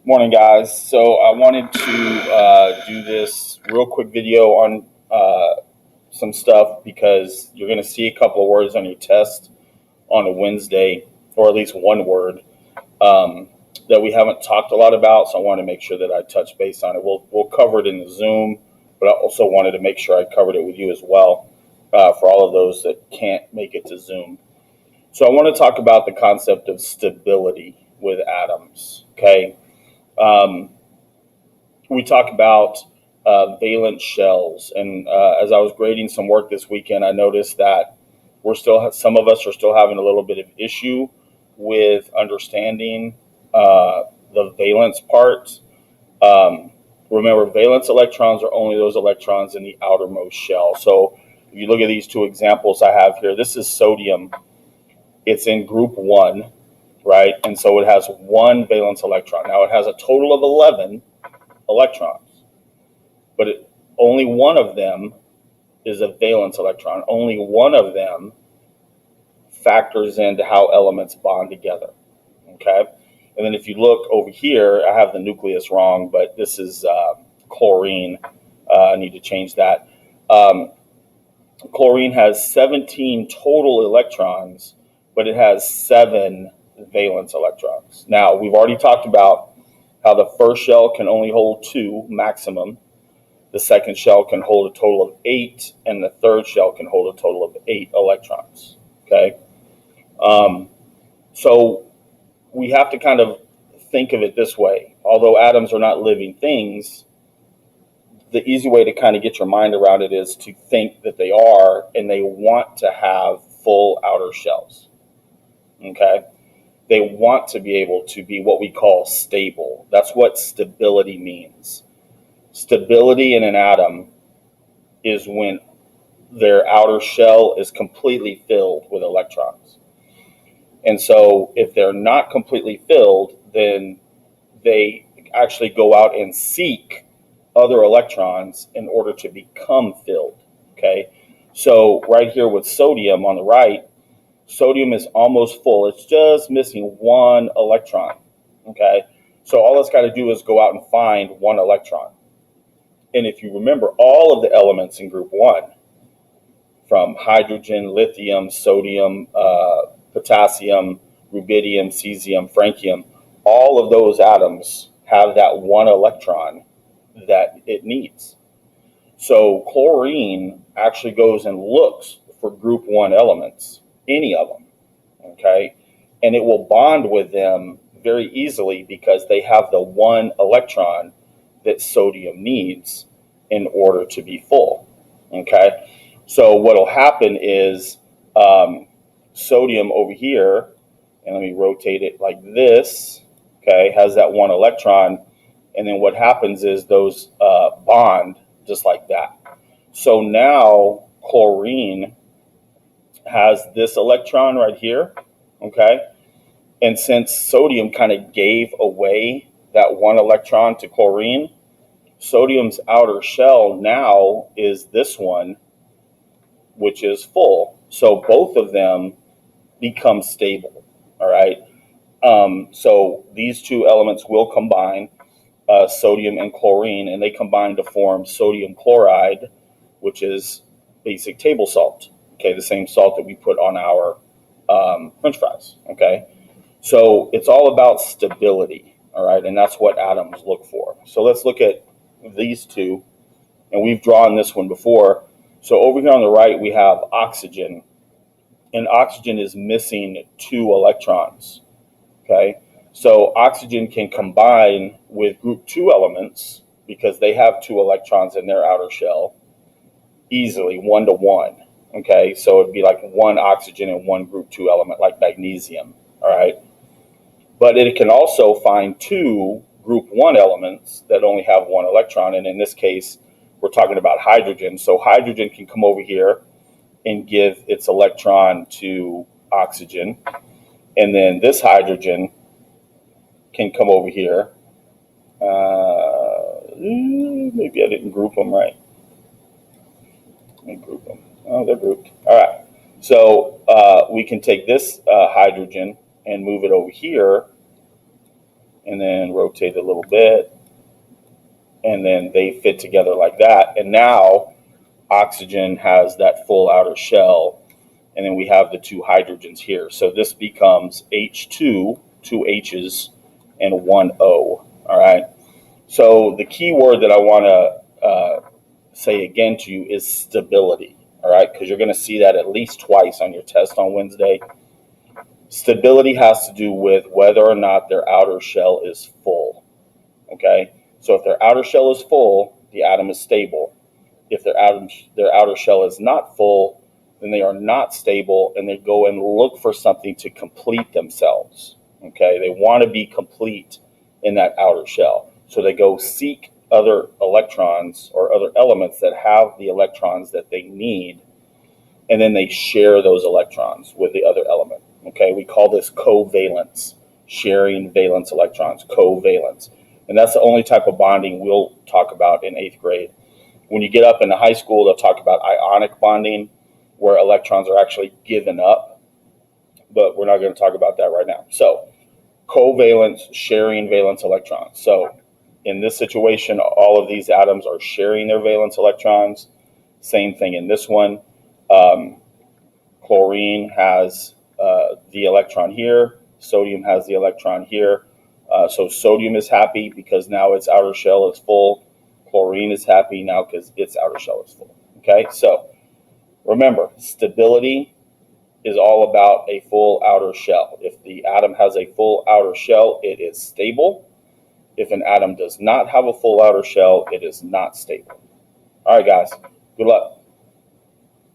Morning, guys. So I wanted to do this real quick video on some stuff because you're going to see a couple of words on your test on a Wednesday, or at least one word um, that we haven't talked a lot about. So I want to make sure that I touch base on it. We'll cover it in the Zoom, but I also wanted to make sure I covered it with you as well for all of those that can't make it to Zoom. So I want to talk about the concept of stability with atoms. Okay. Um, we talk about valence shells, and as I was grading some work this weekend, I noticed that some of us are still having a little bit of issue with understanding the valence part. Um, Remember, valence electrons are only those electrons in the outermost shell. So if you look at these two examples I have here, this is sodium. It's in group 1, right? And so it has one valence electron. Now it has a total of 11 electrons, but only one of them is a valence electron. Only one of them factors into how elements bond together. Okay. And then if you look over here, I have the nucleus wrong, but this is chlorine. I need to change that. Chlorine has 17 total electrons, but it has 7 valence electrons. Now, we've already talked about how the first shell can only hold 2 maximum. The second shell can hold a total of 8, and the third shell can hold a total of 8 electrons. Okay, um, so we have to kind of think of it this way. Although atoms are not living things, the easy way to kind of get your mind around it is to think that they are, and they want to have full outer shells. Okay, they want to be able to be what we call stable. That's what stability means. Stability in an atom is when their outer shell is completely filled with electrons. And so if they're not completely filled, then they actually go out and seek other electrons in order to become filled. Okay. So right here with sodium on the right, sodium is almost full. It's just missing one electron. Okay. So all it's got to do is go out and find one electron. And if you remember all of the elements in group 1, from hydrogen, lithium, sodium, potassium, rubidium, cesium, francium, all of those atoms have that one electron that it needs. So chlorine actually goes and looks for group 1 elements, any of them, okay? And it will bond with them very easily because they have the one electron that sodium needs in order to be full, okay? So what will happen is sodium over here, and let me rotate it like this, okay, has that one electron, and then what happens is those bond just like that. So now chlorine has this electron right here, okay, and since sodium kind of gave away that one electron to chlorine, sodium's outer shell now is this one, which is full. So both of them become stable. All right. So these two elements will combine, sodium and chlorine, and they combine to form sodium chloride, which is basic table salt. Okay, the same salt that we put on our French fries. Okay, so it's all about stability. All right, and that's what atoms look for. So let's look at these two, and we've drawn this one before. So over here on the right, we have oxygen, and oxygen is missing 2 electrons. Okay, so oxygen can combine with group 2 elements because they have 2 electrons in their outer shell easily, 1 to 1. Okay, so it'd be like 1 oxygen and 1 group 2 element, like magnesium. All right, but it can also find 2 group 1 elements that only have 1 electron, and in this case, we're talking about hydrogen. So hydrogen can come over here and give its electron to oxygen, and then this hydrogen can come over here. Maybe I didn't group them right. Let me group them. Oh, they're grouped. All right. So we can take this hydrogen and move it over here and then rotate a little bit, and then they fit together like that. And now oxygen has that full outer shell, and then we have the two hydrogens here. So this becomes H2, two H's, and one O. All right. So the key word that I want to say again to you is stability. All right, because you're going to see that at least twice on your test on Wednesday. Stability has to do with whether or not their outer shell is full. Okay, so if their outer shell is full, the atom is stable. If their outer shell is not full, then they are not stable, and they go and look for something to complete themselves. Okay, they want to be complete in that outer shell, so they go seek other electrons or other elements that have the electrons that they need, and then they share those electrons with the other element. Okay, we call this covalence, sharing valence electrons, covalence. And that's the only type of bonding we'll talk about in 8th grade. When you get up into high school, they'll talk about ionic bonding, where electrons are actually given up, but we're not going to talk about that right now. So covalence, sharing valence electrons. So in this situation, all of these atoms are sharing their valence electrons. Same thing in this one. Chlorine has the electron here. Sodium has the electron here. So sodium is happy because now its outer shell is full. Chlorine is happy now because its outer shell is full. Okay, so remember, stability is all about a full outer shell. If the atom has a full outer shell, it is stable. If an atom does not have a full outer shell, it is not stable. All right, guys, good luck.